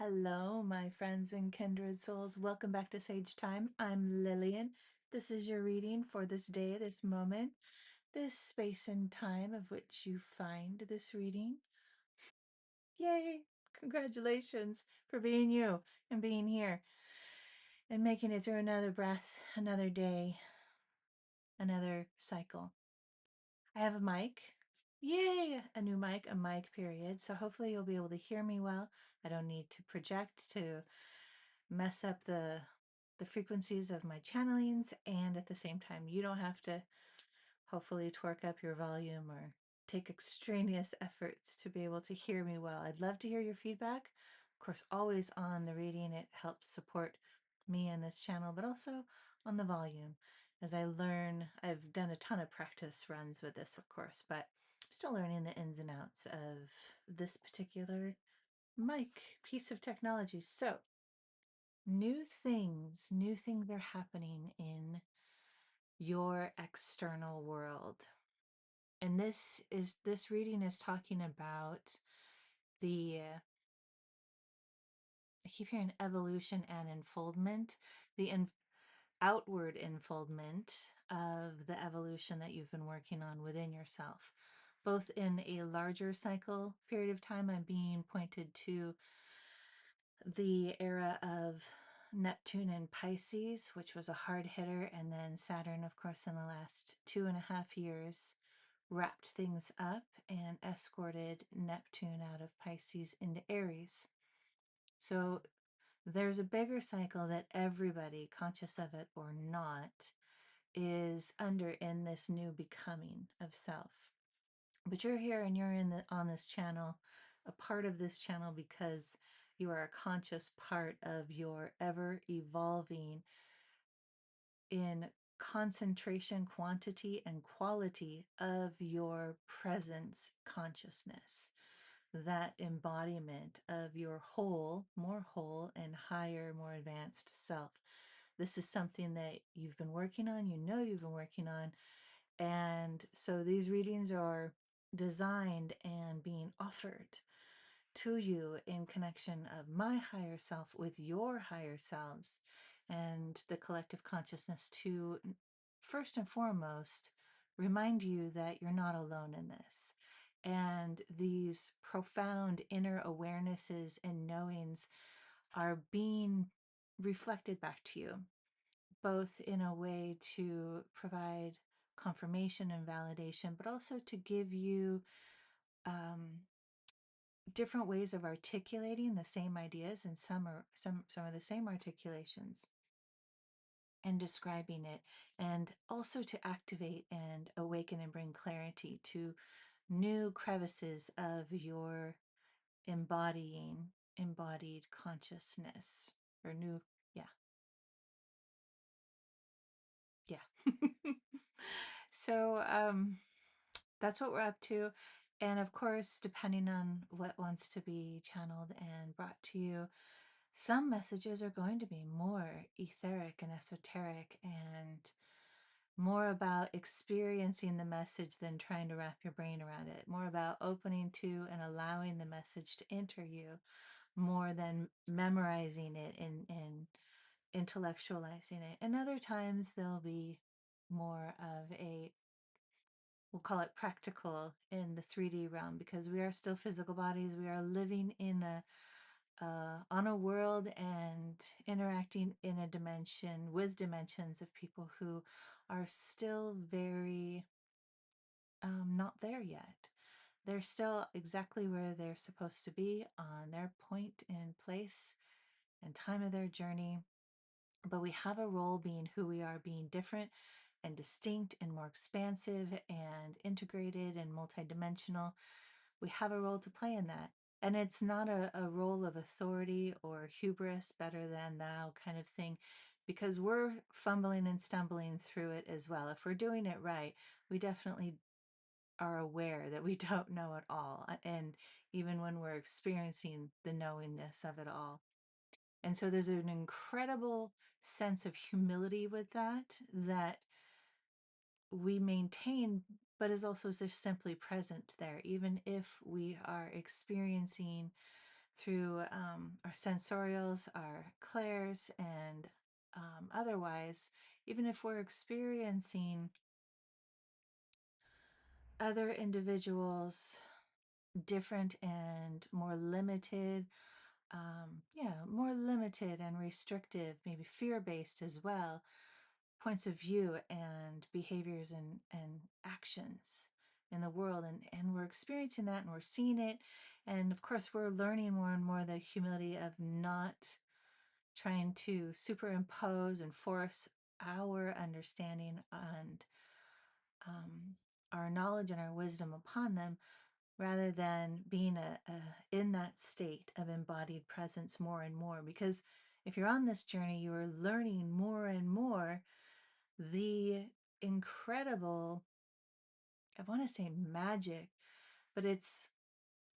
Hello, my friends and kindred souls. Welcome back to Sage Thyme. I'm Lillian. This is your reading for this day, this moment, this space and time of which you find this reading. Yay! Congratulations for being you and being here and making it through another breath, another day, another cycle. I have a mic. Yay! A new mic, a mic period. So hopefully you'll be able to hear me well. I don't need to project to mess up the frequencies of my channelings, and at the same time you don't have to hopefully twerk up your volume or take extraneous efforts to be able to hear me well. I'd love to hear your feedback. Of course, always on the reading. It helps support me and this channel, but also on the volume. As I learn, I've done a ton of practice runs with this, of course, but I'm still learning the ins and outs of this particular mic piece of technology. So new things are happening in your external world. And this reading is talking about I keep hearing evolution and unfoldment, the outward unfoldment of the evolution that you've been working on within yourself, both in a larger cycle period of time. I'm being pointed to the era of Neptune and Pisces, which was a hard hitter, and then Saturn, of course, in the last 2.5 years, wrapped things up and escorted Neptune out of Pisces into Aries. So there's a bigger cycle that everybody, conscious of it or not, is under in this new becoming of self. But you're here and you're on this channel, a part of this channel, because you are a conscious part of your ever evolving in concentration, quantity, and quality of your presence consciousness, that embodiment of your more whole and higher, more advanced self. This is something that you've been working on, you've been working on. And so these readings are designed and being offered to you in connection of my higher self with your higher selves and the collective consciousness to first and foremost remind you that you're not alone in this. And these profound inner awarenesses and knowings are being reflected back to you, both in a way to provide confirmation and validation, but also to give you um, different ways of articulating the same ideas, and some are the same articulations, and describing it, and also to activate and awaken and bring clarity to new crevices of your embodied consciousness, or new, yeah, yeah. So that's what we're up to. And of course, depending on what wants to be channeled and brought to you, some messages are going to be more etheric and esoteric and more about experiencing the message than trying to wrap your brain around it, more about opening to and allowing the message to enter you more than memorizing it and intellectualizing it. And other times there'll be more of a, we'll call it practical in the 3D realm, because we are still physical bodies. We are living in on a world and interacting in a dimension with dimensions of people who are still very not there yet. They're still exactly where they're supposed to be on their point and place and time of their journey. But we have a role being who we are, being different and distinct and more expansive and integrated and multidimensional. We have a role to play in that. And it's not a role of authority or hubris, better than thou kind of thing, because we're fumbling and stumbling through it as well. If we're doing it right, we definitely are aware that we don't know it all. And even when we're experiencing the knowingness of it all. And so there's an incredible sense of humility with that we maintain, but is also just simply present there, even if we are experiencing through our sensorials, our clairs, and otherwise, even if we're experiencing other individuals different and more limited, more limited and restrictive, maybe fear-based as well, points of view and behaviors and actions in the world, and we're experiencing that and we're seeing it, and of course we're learning more and more the humility of not trying to superimpose and force our understanding and um, our knowledge and our wisdom upon them, rather than being in that state of embodied presence more and more. Because if you're on this journey, you are learning more and more the incredible, I want to say magic, but it's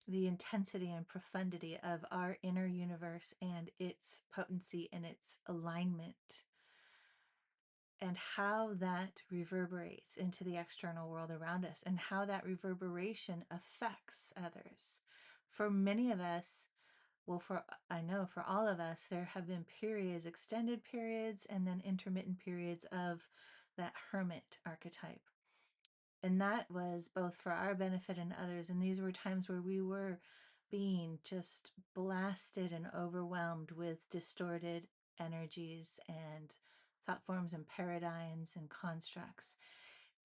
the intensity and profundity of our inner universe and its potency and its alignment, and how that reverberates into the external world around us, and how that reverberation affects others. For many of us, well, I know for all of us, there have been periods, extended periods, and then intermittent periods of that hermit archetype. And that was both for our benefit and others. And these were times where we were being just blasted and overwhelmed with distorted energies and thought forms and paradigms and constructs.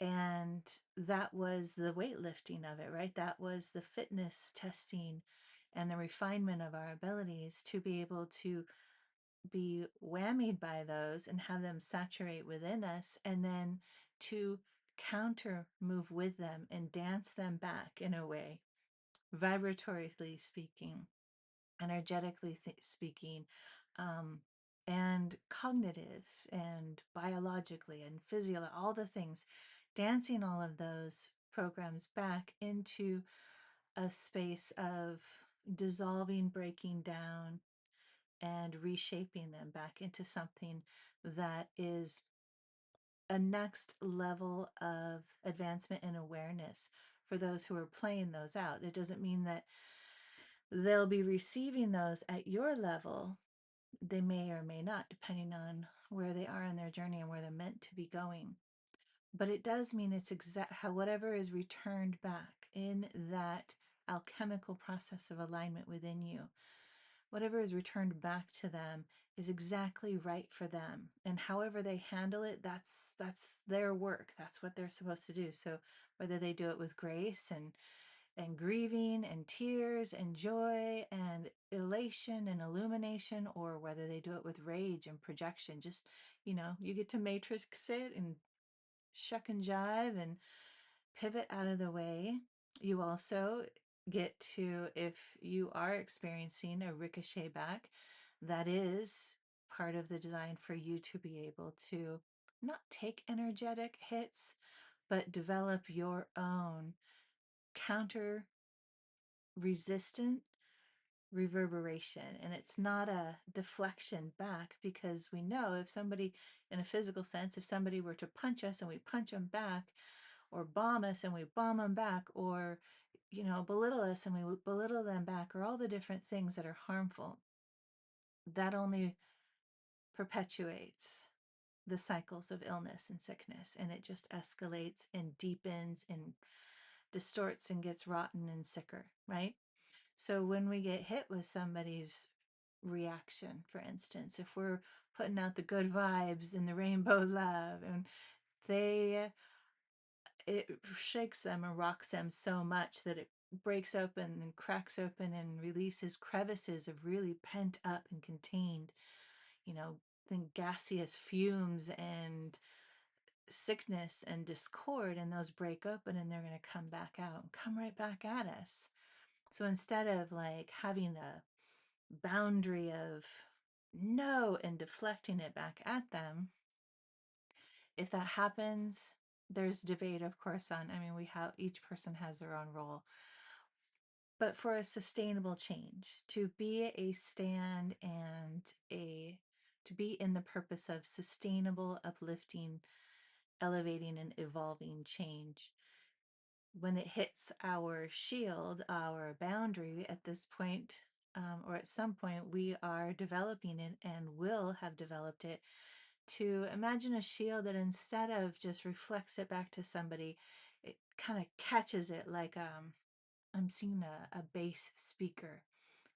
And that was the weightlifting of it, right? That was the fitness testing and the refinement of our abilities to be able to be whammied by those and have them saturate within us, and then to counter move with them and dance them back in a way, vibratorily speaking, energetically speaking, um, and cognitive and biologically and physio, all the things, dancing all of those programs back into a space of dissolving, breaking down, and reshaping them back into something that is a next level of advancement and awareness for those who are playing those out. It doesn't mean that they'll be receiving those at your level. They may or may not, depending on where they are in their journey and where they're meant to be going. But it does mean it's how whatever is returned back in that alchemical process of alignment within you, whatever is returned back to them is exactly right for them. And however they handle it, that's their work. That's what they're supposed to do. So whether they do it with grace and grieving and tears and joy and elation and illumination, or whether they do it with rage and projection, just, you get to matrix it and shuck and jive and pivot out of the way. You also get to, if you are experiencing a ricochet back, that is part of the design for you to be able to not take energetic hits, but develop your own counter resistant reverberation. And it's not a deflection back, because we know if somebody, in a physical sense, if somebody were to punch us and we punch them back, or bomb us and we bomb them back, or belittle us and we belittle them back, or all the different things that are harmful, that only perpetuates the cycles of illness and sickness, and it just escalates and deepens and distorts and gets rotten and sicker, right? So when we get hit with somebody's reaction, for instance, if we're putting out the good vibes and the rainbow love, and it shakes them and rocks them so much that it breaks open and cracks open and releases crevices of really pent up and contained, think gaseous fumes and sickness and discord, and those break open and they're going to come back out and come right back at us. So instead of like having a boundary of no and deflecting it back at them, if that happens, there's debate, of course, each person has their own role. But for a sustainable change, to be a stand and to be in the purpose of sustainable, uplifting, elevating, and evolving change, when it hits our shield, our boundary at this point, or at some point we are developing it and will have developed it, to imagine a shield that instead of just reflects it back to somebody, it kind of catches it like I'm seeing a bass speaker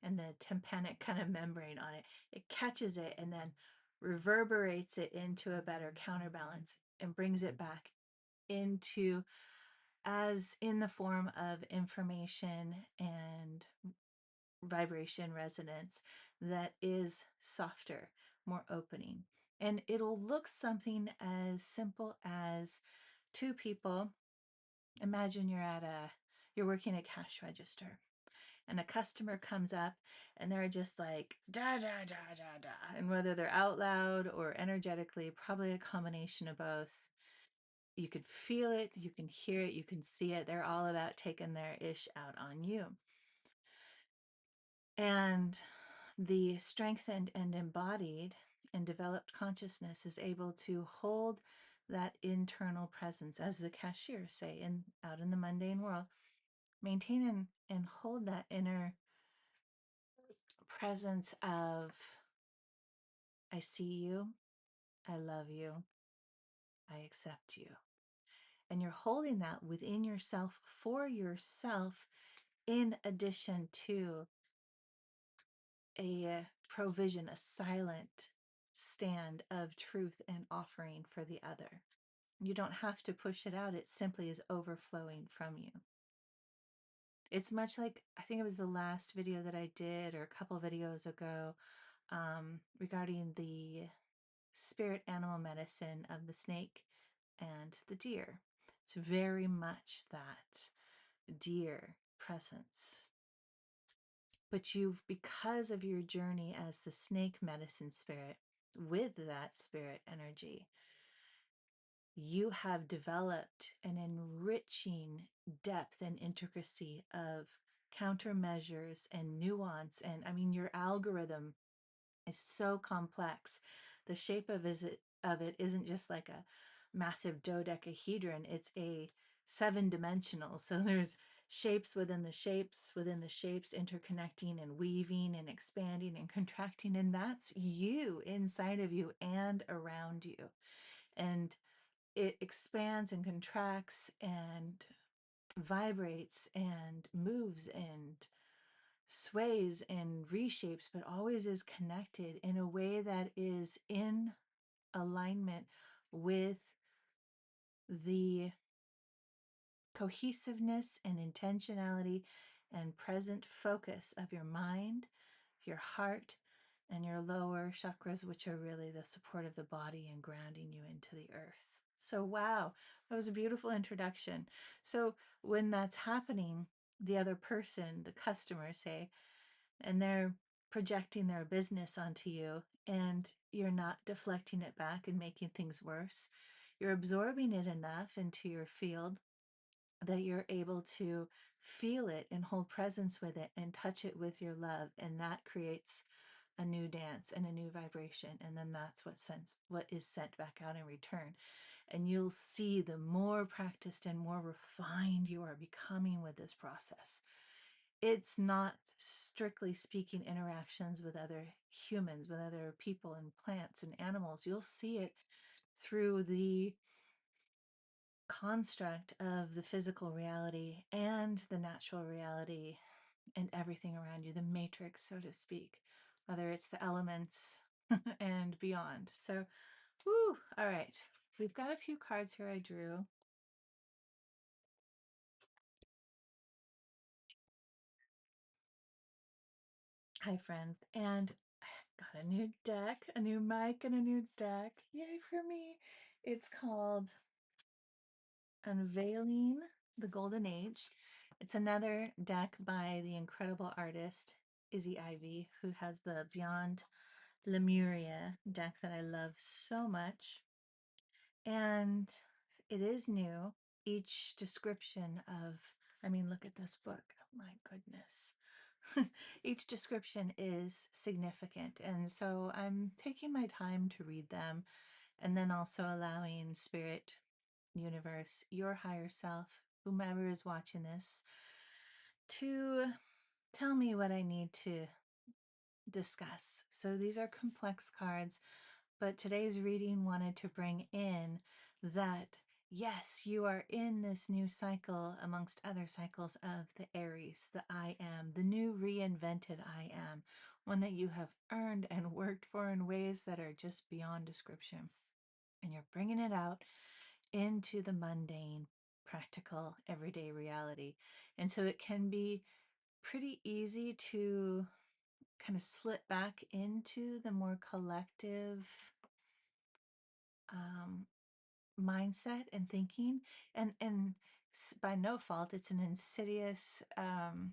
and the tympanic kind of membrane on it. It catches it and then reverberates it into a better counterbalance and brings it back into as in the form of information and vibration resonance that is softer, more opening. And it'll look something as simple as two people. Imagine you're working a cash register and a customer comes up and they're just like da da da da da. And whether they're out loud or energetically, probably a combination of both. You could feel it, you can hear it, you can see it. They're all about taking their ish out on you. And the strengthened and embodied and developed consciousness is able to hold that internal presence, as the cashiers say, out in the mundane world, maintain and hold that inner presence of I see you, I love you, I accept you. And you're holding that within yourself for yourself, in addition to a provision, a silent stand of truth and offering for the other. You don't have to push it out, it simply is overflowing from you. It's much like, I think it was the last video that I did, or a couple videos ago, regarding the spirit animal medicine of the snake and the deer. It's very much that deer presence. But because of your journey as the snake medicine spirit with that spirit energy, you have developed an enriching depth and intricacy of countermeasures and nuance. And I mean, your algorithm is so complex. The shape of it isn't just like a massive dodecahedron, it's a 7-dimensional. So there's shapes within the shapes within the shapes, interconnecting and weaving and expanding and contracting, and that's you, inside of you and around you. And it expands and contracts and vibrates and moves and sways and reshapes, but always is connected in a way that is in alignment with the cohesiveness and intentionality and present focus of your mind, your heart, and your lower chakras, which are really the support of the body and grounding you into the earth. So, wow, that was a beautiful introduction. So, when that's happening, the other person, the customer, say, and they're projecting their business onto you, and you're not deflecting it back and making things worse. You're absorbing it enough into your field that you're able to feel it and hold presence with it and touch it with your love. And that creates a new dance and a new vibration. And then that's what is sent back out in return. And you'll see the more practiced and more refined you are becoming with this process. It's not, strictly speaking, interactions with other humans, with other people and plants and animals. You'll see it through the construct of the physical reality and the natural reality and everything around you, the matrix, so to speak, whether it's the elements and beyond. So, woo, all right. We've got a few cards here I drew. Hi, friends. And I got a new deck, a new mic, and a new deck. Yay for me. It's called Unveiling the Golden Age. It's another deck by the incredible artist Izzy Ivy, who has the Beyond Lemuria deck that I love so much. And it is new. Each description I mean, look at this book. Oh my goodness. Each description is significant. And so I'm taking my time to read them, and then also allowing spirit, universe, your higher self, whomever is watching this, to tell me what I need to discuss. So these are complex cards, but today's reading wanted to bring in that yes, you are in this new cycle amongst other cycles of the Aries, the I am, the new reinvented I am, one that you have earned and worked for in ways that are just beyond description. And you're bringing it out into the mundane, practical, everyday reality. And so it can be pretty easy to kind of slip back into the more collective um, mindset and thinking, and by no fault, it's an insidious, and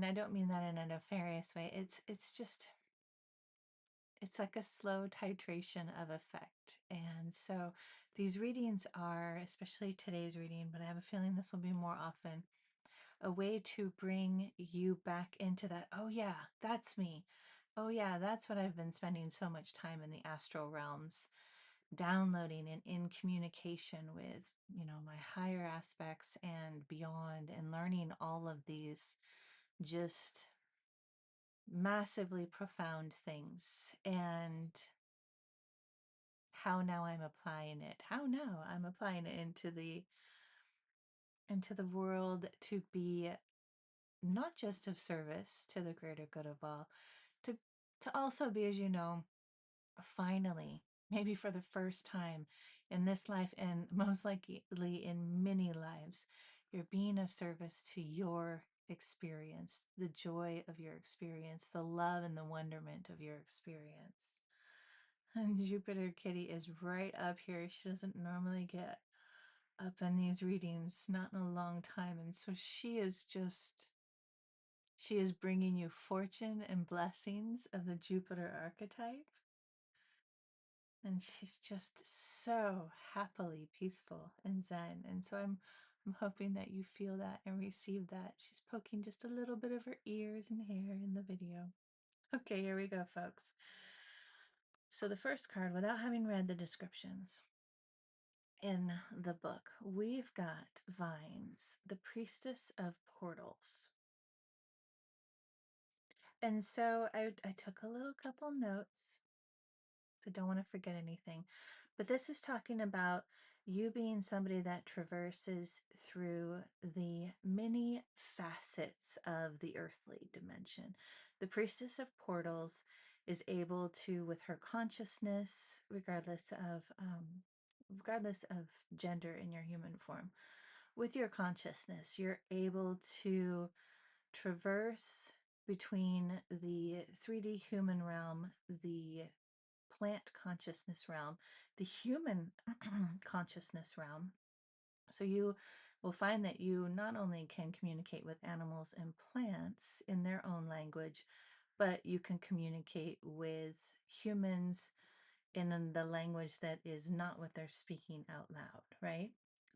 I don't mean that in a nefarious way. It's just it's like a slow titration of effect. And so these readings are, especially today's reading, but I have a feeling this will be more often, a way to bring you back into that. Oh yeah, that's me. Oh yeah, that's what I've been spending so much time in the astral realms, downloading and in communication with, my higher aspects and beyond, and learning all of these just massively profound things, and how now I'm applying it. How now I'm applying it into the world to be not just of service to the greater good of all, to to also be, as you know, finally, maybe for the first time in this life, and most likely in many lives, you're being of service to your experience, the joy of your experience, the love and the wonderment of your experience. And Jupiter Kitty is right up here. She doesn't normally get up in these readings, not in a long time. And so she is bringing you fortune and blessings of the Jupiter archetype. And she's just so happily peaceful and zen. And so I'm hoping that you feel that and receive that. She's poking just a little bit of her ears and hair in the video. Okay, here we go, folks. So the first card, without having read the descriptions in the book, we've got Vines, the priestess of portals. And so I took a little couple notes, so don't want to forget anything. But this is talking about you being somebody that traverses through the many facets of the earthly dimension. The priestess of portals is able to, with her consciousness, regardless of gender in your human form, with your consciousness, you're able to traverse between the 3D human realm, the plant consciousness realm, the human consciousness realm. So you will find that you not only can communicate with animals and plants in their own language, but you can communicate with humans in the language that is not what they're speaking out loud, right?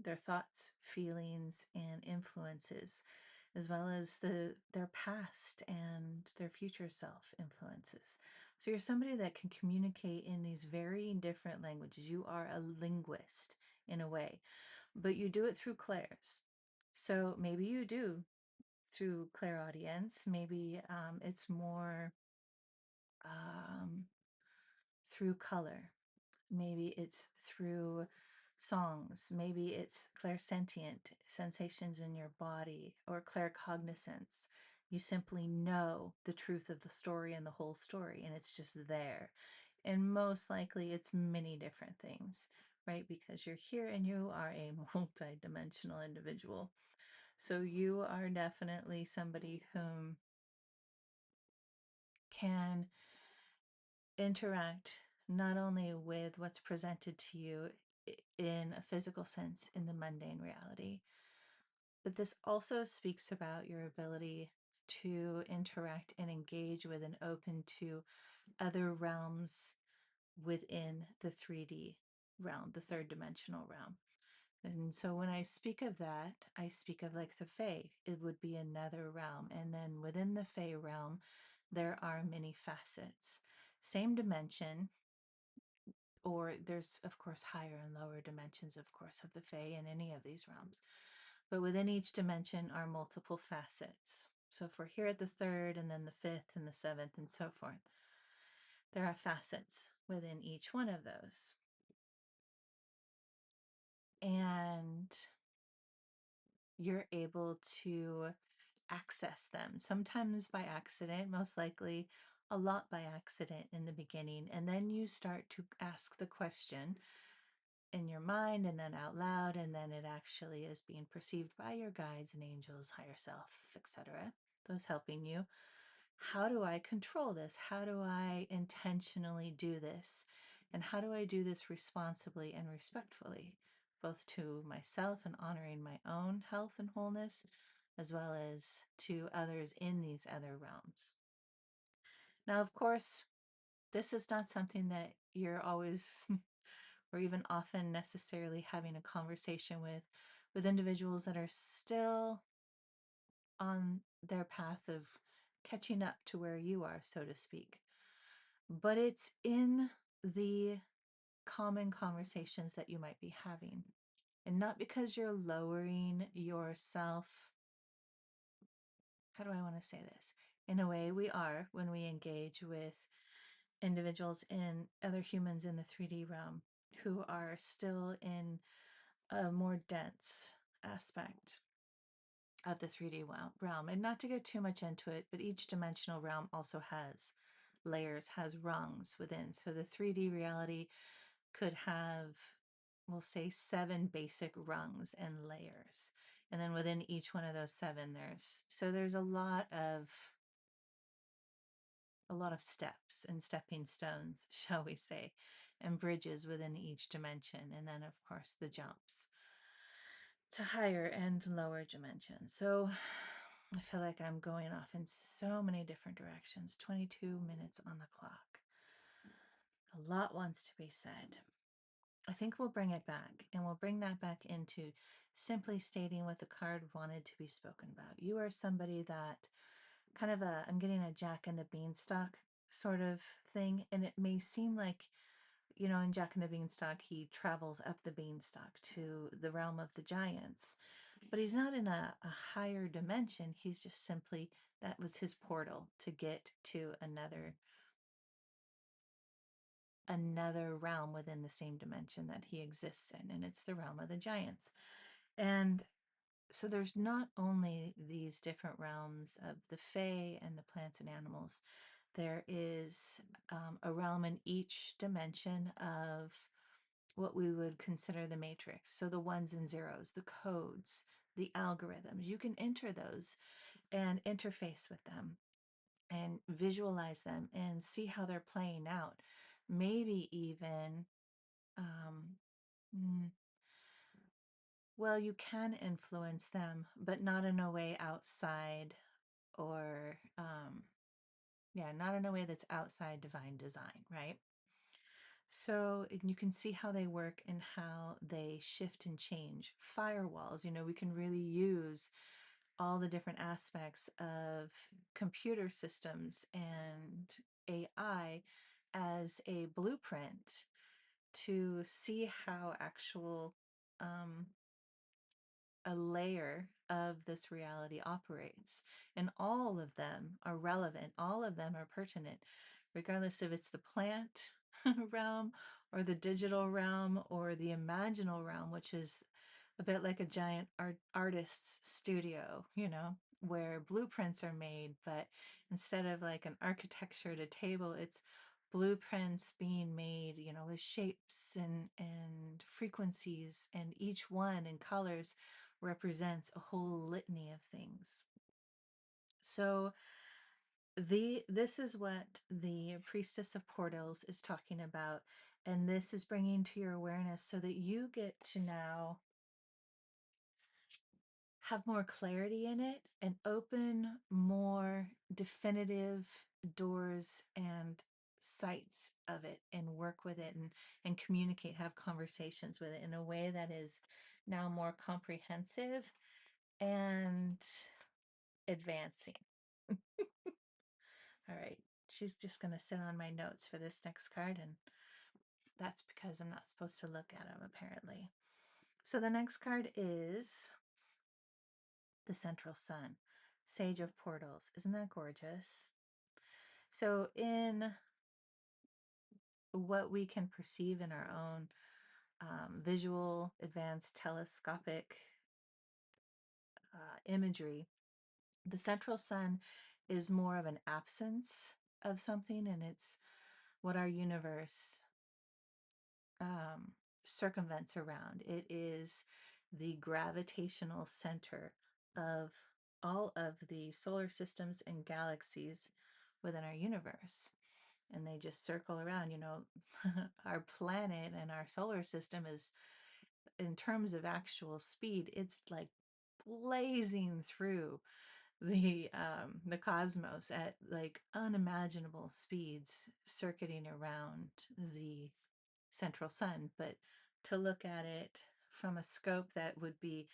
Their thoughts, feelings, and influences, as well as their past and their future self influences. So you're somebody that can communicate in these very different languages. You are a linguist in a way, but you do it through clairs. So maybe you do through clairaudience. Maybe it's more um, through color. Maybe it's through songs. Maybe it's clairsentient sensations in your body, or claircognizance. You simply know the truth of the story and the whole story, and it's just there. And most likely it's many different things, right? Because you're here and you are a multi-dimensional individual. So you are definitely somebody whom can interact not only with what's presented to you in a physical sense in the mundane reality, but this also speaks about your ability to interact and engage with and open to other realms within the 3D realm, the third dimensional realm. And so when I speak of that, I speak of like the Fae. It would be another realm. And then within the Fae realm, there are many facets. Same dimension, or there's, of course, higher and lower dimensions, of course, of the Fae in any of these realms. But within each dimension are multiple facets. So if we're here at the third and then the fifth and the seventh and so forth, there are facets within each one of those. And you're able to access them, sometimes by accident, most likely a lot by accident in the beginning. And then you start to ask the question in your mind and then out loud, and then it actually is being perceived by your guides and angels, higher self, etc., those helping you. How do I control this? How do I intentionally do this? And how do I do this responsibly and respectfully, both to myself and honoring my own health and wholeness, as well as to others in these other realms? Now, of course, this is not something that you're always or even often necessarily having a conversation with individuals that are still on their path of catching up to where you are, so to speak. But it's in the common conversations that you might be having. And not because you're lowering yourself. How do I want to say this? In a way, we are when we engage with individuals and other humans in the 3D realm who are still in a more dense aspect of the 3D realm. And not to get too much into it, but each dimensional realm also has layers, has rungs within. So the 3D reality could have, we'll say, 7 basic rungs and layers. And then within each one of those 7, there's a lot of steps and stepping stones, shall we say, and bridges within each dimension. And then, of course, the jumps to higher and lower dimensions. So I feel like I'm going off in so many different directions. 22 minutes on the clock. A lot wants to be said. I think we'll bring it back, and we'll bring that back into simply stating what the card wanted to be spoken about. You are somebody that kind of I'm getting a Jack and the Beanstalk sort of thing, and it may seem like, in Jack and the Beanstalk, he travels up the beanstalk to the realm of the giants, but he's not in a higher dimension. He's just simply, that was his portal to get to another realm within the same dimension that he exists in, and it's the realm of the giants. And so there's not only these different realms of the fae and the plants and animals, there is a realm in each dimension of what we would consider the matrix. So the ones and zeros, the codes, the algorithms, you can enter those and interface with them and visualize them and see how they're playing out. Maybe even, um, mm, well, you can influence them, but not in a way outside or, yeah, not in a way that's outside divine design, right? So you can see how they work and how they shift and change. Firewalls, we can really use all the different aspects of computer systems and AI as a blueprint to see how um, a layer of this reality operates. And all of them are relevant, all of them are pertinent, regardless if it's the plant realm or the digital realm or the imaginal realm, which is a bit like a giant artist's studio, where blueprints are made, but instead of like an architecture to table, it's blueprints being made, with shapes and frequencies, and each one in colors represents a whole litany of things. So this is what the priestess of portals is talking about, and this is bringing to your awareness so that you get to now have more clarity in it and open more definitive doors and sights of it and work with it and communicate, have conversations with it in a way that is now more comprehensive and advancing. All right. She's just going to sit on my notes for this next card, and that's because I'm not supposed to look at them, apparently. So the next card is the central sun. Sage of Portals. Isn't that gorgeous? So in what we can perceive in our own visual, advanced telescopic imagery, the central sun is more of an absence of something, and it's what our universe circumvents around. It is the gravitational center of all of the solar systems and galaxies within our universe. And they just circle around, our planet and our solar system is, in terms of actual speed, it's like blazing through the cosmos at like unimaginable speeds, circuiting around the central sun. But to look at it from a scope that would be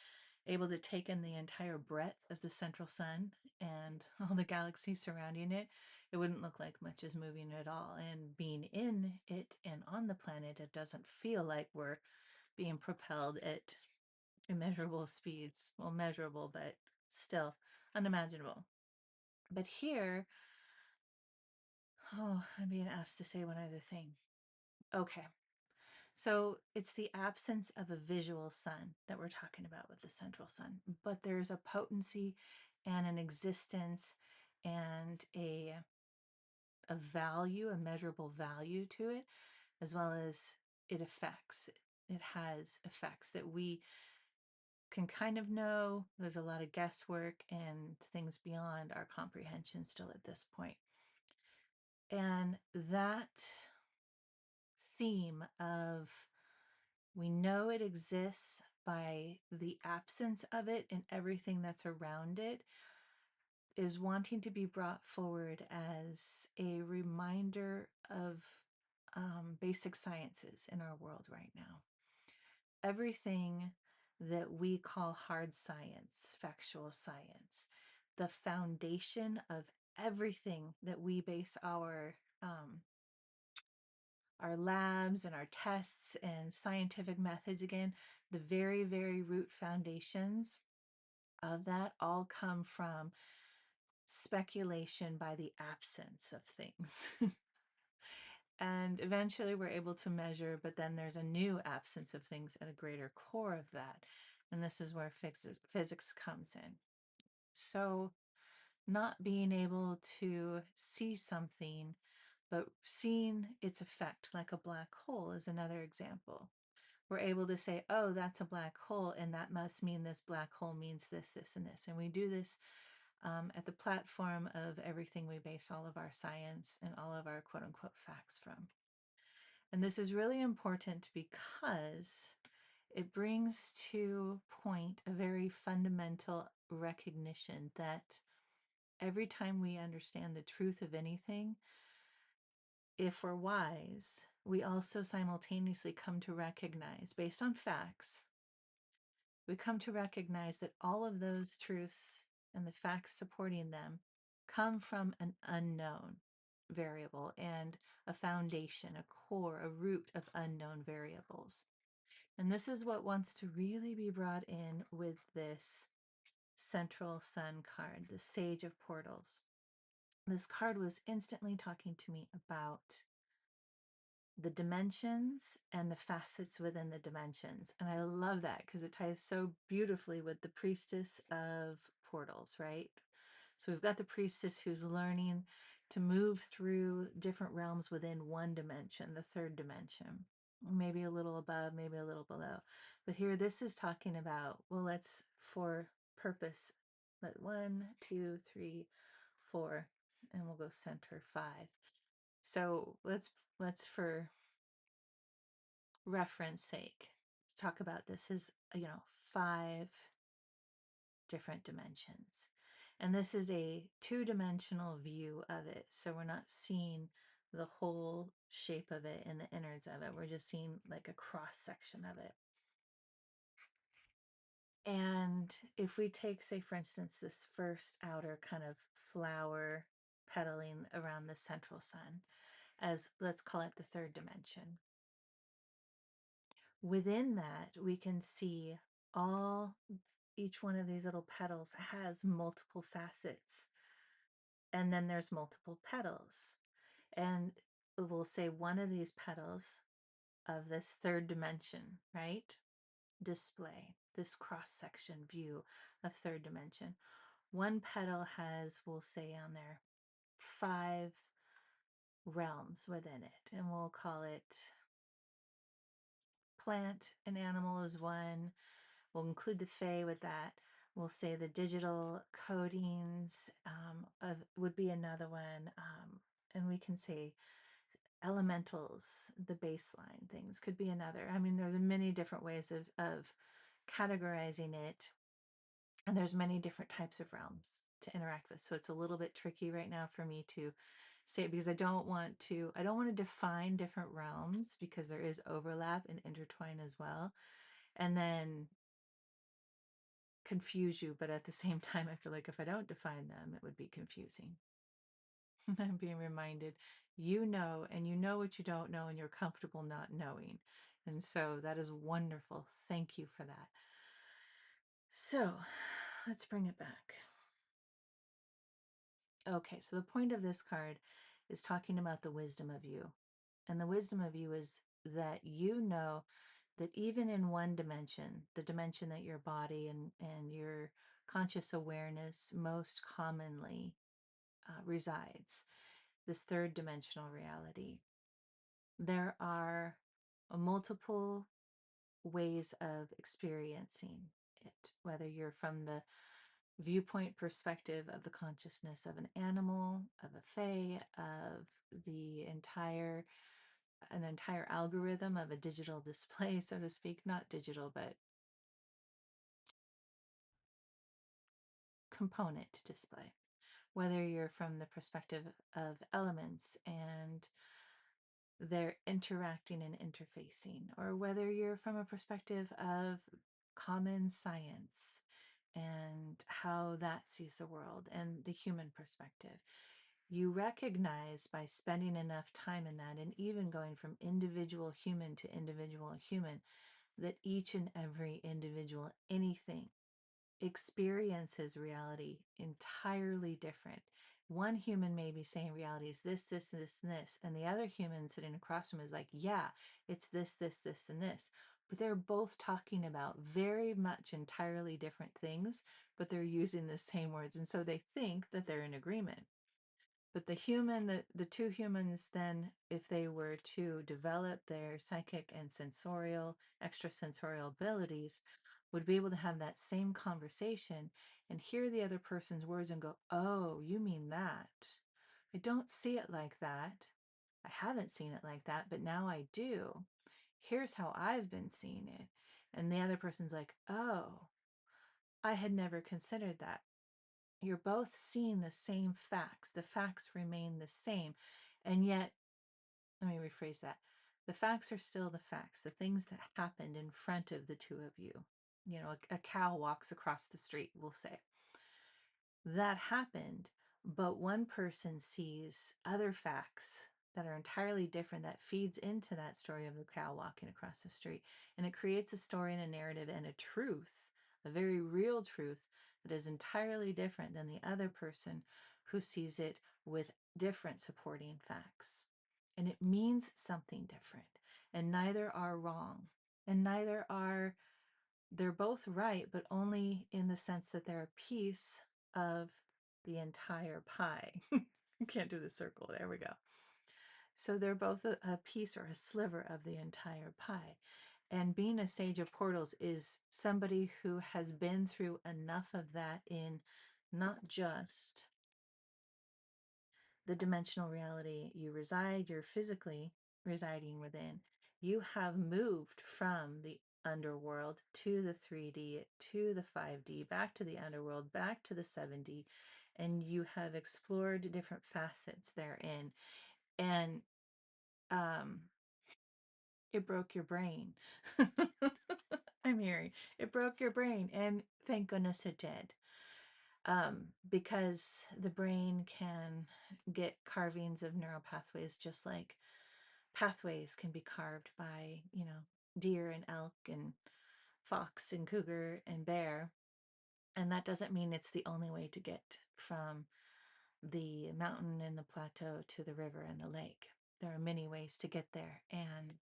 able to take in the entire breadth of the central sun and all the galaxies surrounding it, it wouldn't look like much is moving at all. And being in it and on the planet, it doesn't feel like we're being propelled at immeasurable speeds. Well, measurable, but still unimaginable. But here, oh, I'm being asked to say one other thing. Okay. So it's the absence of a visual sun that we're talking about with the central sun, but there's a potency and an existence and a value, a measurable value to it, as well as it has effects that we can kind of know. There's a lot of guesswork and things beyond our comprehension still at this point. And that theme of we know it exists by the absence of it and everything that's around it is wanting to be brought forward as a reminder of basic sciences in our world right now. Everything that we call hard science, factual science, the foundation of everything that we base our labs and our tests and scientific methods, again, the very, very root foundations of that all come from speculation by the absence of things. And eventually we're able to measure, but then there's a new absence of things at a greater core of that. And this is where physics comes in. So not being able to see something, but seeing its effect, like a black hole is another example. We're able to say, oh, that's a black hole, and that must mean this black hole means this, this, and this. And we do this at the platform of everything we base all of our science and all of our quote unquote facts from. And this is really important because it brings to point a very fundamental recognition that every time we understand the truth of anything, if we're wise, we also simultaneously come to recognize, based on facts, we come to recognize that all of those truths and the facts supporting them come from an unknown variable and a foundation, a core, a root of unknown variables. And this is what wants to really be brought in with this central sun card, the Sage of Portals. This card was instantly talking to me about the dimensions and the facets within the dimensions. And I love that because it ties so beautifully with the priestess of portals, right? So we've got the priestess who's learning to move through different realms within one dimension, the third dimension, maybe a little above, maybe a little below. But here, this is talking about, well, let's, for purpose, let 1, 2, 3, 4, and we'll go center 5. So let's for reference sake talk about this as 5 different dimensions, and this is a two-dimensional view of it, so we're not seeing the whole shape of it and the innards of it. We're just seeing like a cross section of it. And if we take, say, for instance, this first outer kind of flower pedaling around the central sun as, let's call it, the third dimension. Within that, we can see all each one of these little petals has multiple facets. And then there's multiple petals. And we'll say one of these petals of this third dimension, right? Display, this cross-section view of third dimension. One petal has, we'll say on there, 5 realms within it. And we'll call it plant and animal is one. We'll include the Fae with that. We'll say the digital codings would be another one. And we can say elementals, the baseline things could be another. I mean, there's many different ways of categorizing it. And there's many different types of realms to interact with. So it's a little bit tricky right now for me to say it because I don't want to define different realms because there is overlap and intertwine as well. And then confuse you, but at the same time, I feel like if I don't define them, it would be confusing. I'm being reminded, and you know what you don't know, and you're comfortable not knowing. And so that is wonderful. Thank you for that. So let's bring it back. Okay, so the point of this card is talking about the wisdom of you. And the wisdom of you is that you know that even in one dimension, the dimension that your body and your conscious awareness most commonly resides, this third dimensional reality, there are multiple ways of experiencing it, whether you're from the viewpoint perspective of the consciousness of an animal, of a fae, of an entire algorithm of a digital display, so to speak, not digital, but component display. Whether you're from the perspective of elements and they're interacting and interfacing, or whether you're from a perspective of common science and how that sees the world and the human perspective. You recognize by spending enough time in that and even going from individual human to individual human that each and every individual anything experiences reality entirely different. One human may be saying reality is this, this, this, and this, and the other human sitting across from him is like, yeah, it's this, this, this, and this. But they're both talking about very much entirely different things, but they're using the same words. And so they think that they're in agreement. But the two humans then, if they were to develop their psychic and sensorial, extrasensorial abilities, would be able to have that same conversation and hear the other person's words and go, oh, you mean that. I don't see it like that. I haven't seen it like that, but now I do. Here's how I've been seeing it. And the other person's like, oh, I had never considered that. You're both seeing the same facts. The facts remain the same. And yet, let me rephrase that. The facts are still the facts, the things that happened in front of the two of you. You know, a cow walks across the street, we'll say. That happened, but one person sees other facts that are entirely different that feeds into that story of the cow walking across the street. And it creates a story and a narrative and a truth, a very real truth that is entirely different than the other person who sees it with different supporting facts. And it means something different. And neither are wrong. And they're both right, but only in the sense that they're a piece of the entire pie. Can't do the circle. There we go. So they're both a piece or a sliver of the entire pie. And being a sage of portals is somebody who has been through enough of that in not just the dimensional reality you're physically residing within. You have moved from the underworld to the 3D, to the 5D, back to the underworld, back to the 7D, and you have explored different facets therein. And um, it broke your brain. I'm hearing it broke your brain, and thank goodness it did. Because the brain can get carvings of neural pathways just like pathways can be carved by, deer and elk and fox and cougar and bear. And that doesn't mean it's the only way to get from the mountain and the plateau to the river and the lake. There are many ways to get there, and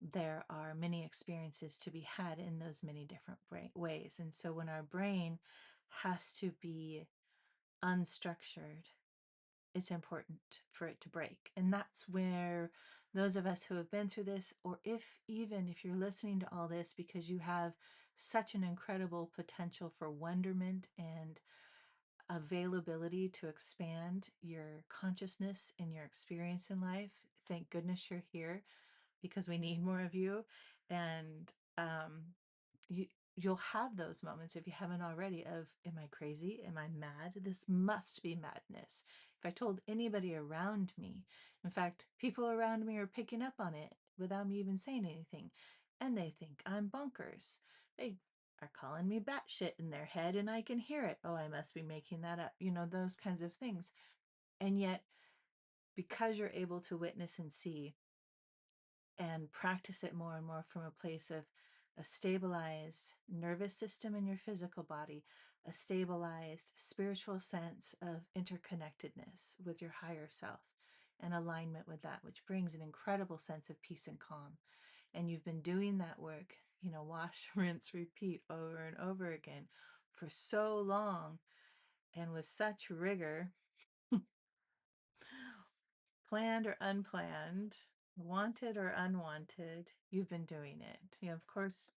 there are many experiences to be had in those many different ways. And so when our brain has to be unstructured, it's important for it to break. And that's where those of us who have been through this, or if you're listening to all this because you have such an incredible potential for wonderment and availability to expand your consciousness and your experience in life, thank goodness you're here, because we need more of you. And you you'll have those moments, if you haven't already, of, am I crazy? Am I mad? This must be madness. If I told anybody around me, in fact, people around me are picking up on it without me even saying anything, and they think I'm bonkers. They are calling me batshit in their head, and I can hear it. Oh, I must be making that up. Those kinds of things. And yet, because you're able to witness and see and practice it more and more from a place of a stabilized nervous system in your physical body, a stabilized spiritual sense of interconnectedness with your higher self and alignment with that, which brings an incredible sense of peace and calm. And you've been doing that work, wash, rinse, repeat over and over again for so long and with such rigor, planned or unplanned, wanted or unwanted, you've been doing it. Of course,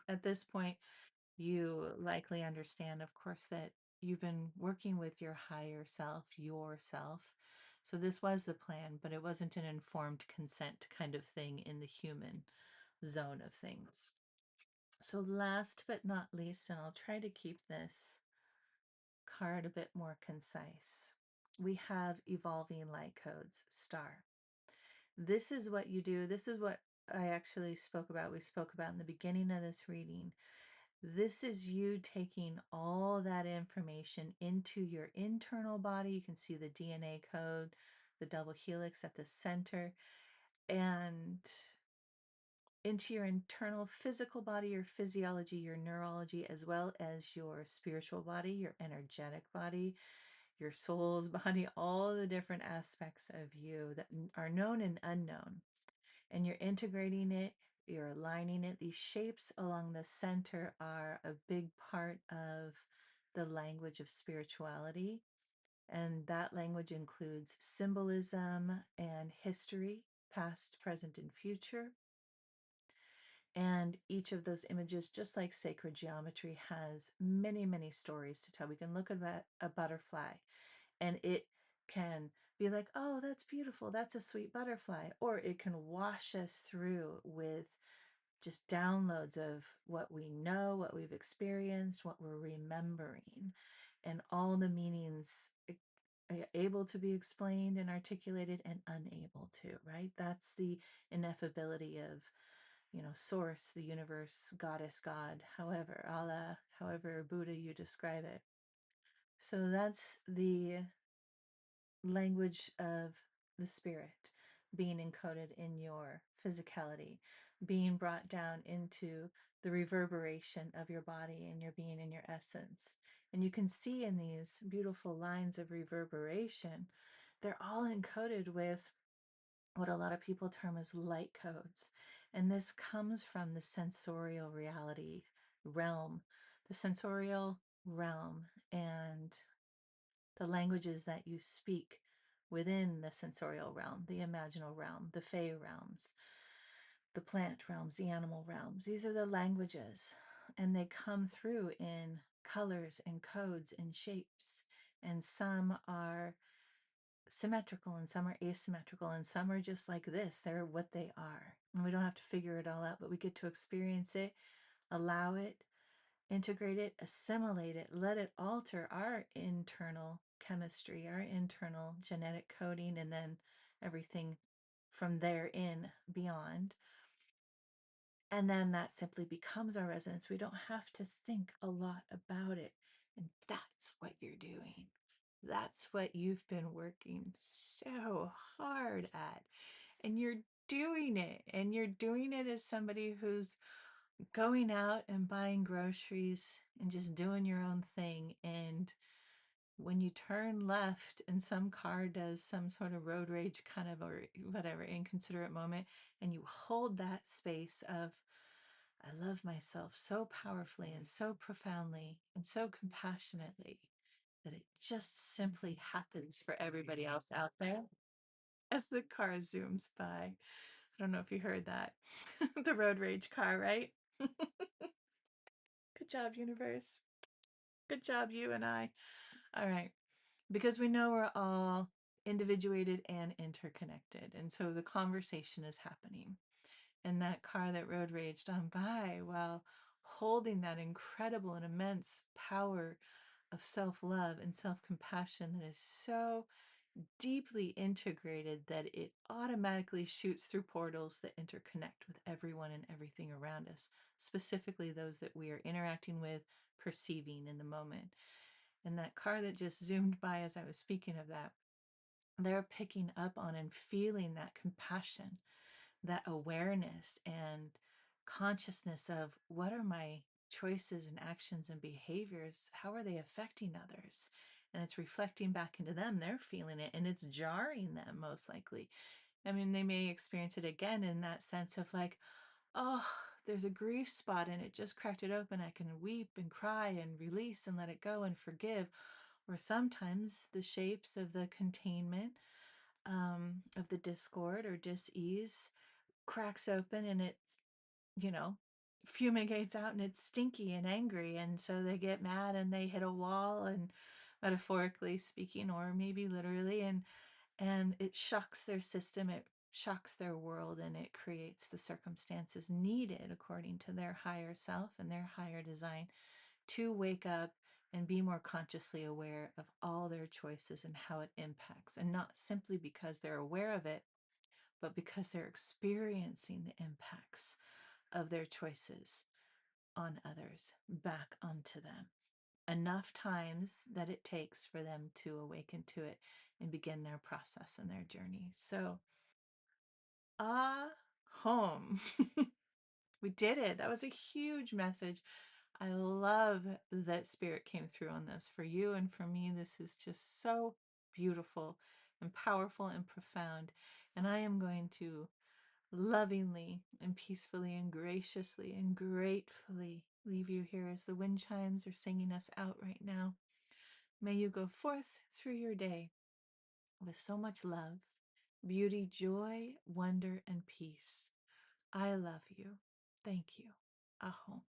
at this point, you likely understand, of course, that you've been working with your higher self, yourself. So this was the plan, but it wasn't an informed consent kind of thing in the human zone of things. So last but not least, and I'll try to keep this card a bit more concise, we have evolving light codes, star. This is what you do. This is what I actually spoke about. We spoke about in the beginning of this reading. This is you taking all that information into your internal body. You can see the DNA code, the double helix at the center, and into your internal physical body, your physiology, your neurology, as well as your spiritual body, your energetic body, your soul's body, all the different aspects of you that are known and unknown. And you're integrating it, you're aligning it. These shapes along the center are a big part of the language of spirituality. And that language includes symbolism and history, past, present, and future. And each of those images, just like sacred geometry, has many, many stories to tell. We can look at a butterfly and it can be like, oh, that's beautiful, that's a sweet butterfly. Or it can wash us through with just downloads of what we know, what we've experienced, what we're remembering, and all the meanings able to be explained and articulated and unable to, right? That's the ineffability of source, the universe, goddess, God, however, Allah, however Buddha you describe it. So that's the language of the spirit being encoded in your physicality, being brought down into the reverberation of your body and your being and your essence. And you can see in these beautiful lines of reverberation, they're all encoded with what a lot of people term as light codes. And this comes from the sensorial reality realm, the sensorial realm, and the languages that you speak within the sensorial realm, the imaginal realm, the fey realms, the plant realms, the animal realms. These are the languages, and they come through in colors and codes and shapes. And some are symmetrical and some are asymmetrical and some are just like this. They're what they are. And we don't have to figure it all out, but we get to experience it, allow it, integrate it, assimilate it, let it alter our internal chemistry, our internal genetic coding, and then everything from there in beyond. And then that simply becomes our resonance. We don't have to think a lot about it. And that's what you're doing. That's what you've been working so hard at. And you're doing it. And you're doing it as somebody who's going out and buying groceries and just doing your own thing. And when you turn left and some car does some sort of road rage kind of or whatever inconsiderate moment, and you hold that space of, I love myself so powerfully and so profoundly and so compassionately that it just simply happens for everybody else out there as the car zooms by. I don't know if you heard that. The road rage car, right? Good job, universe. Good job, you and I. All right. Because we know we're all individuated and interconnected. And so the conversation is happening. And that car that road raged on by while holding that incredible and immense power of self love and self compassion that is so deeply integrated that it automatically shoots through portals that interconnect with everyone and everything around us, specifically those that we are interacting with, perceiving in the moment. And that car that just zoomed by as I was speaking of that, they're picking up on and feeling that compassion, that awareness and consciousness of what are my choices and actions and behaviors? How are they affecting others? And it's reflecting back into them. They're feeling it and it's jarring them most likely. I mean, they may experience it again in that sense of like, oh, there's a grief spot and it just cracked it open. I can weep and cry and release and let it go and forgive. Or sometimes the shapes of the containment of the discord or dis-ease cracks open and it's, you know, fumigates out and it's stinky and angry. And so they get mad and they hit a wall and metaphorically speaking, or maybe literally, and it shocks their system, it shocks their world, and it creates the circumstances needed according to their higher self and their higher design to wake up and be more consciously aware of all their choices and how it impacts, and not simply because they're aware of it, but because they're experiencing the impacts of their choices on others back onto them enough times that it takes for them to awaken to it and begin their process and their journey. So, home. We did it. That was a huge message. I love that spirit came through on this for you and for me. This is just so beautiful and powerful and profound. And I am going to lovingly and peacefully and graciously and gratefully leave you here as the wind chimes are singing us out right now. May you go forth through your day with so much love, beauty, joy, wonder, and peace. I love you. Thank you. Aho.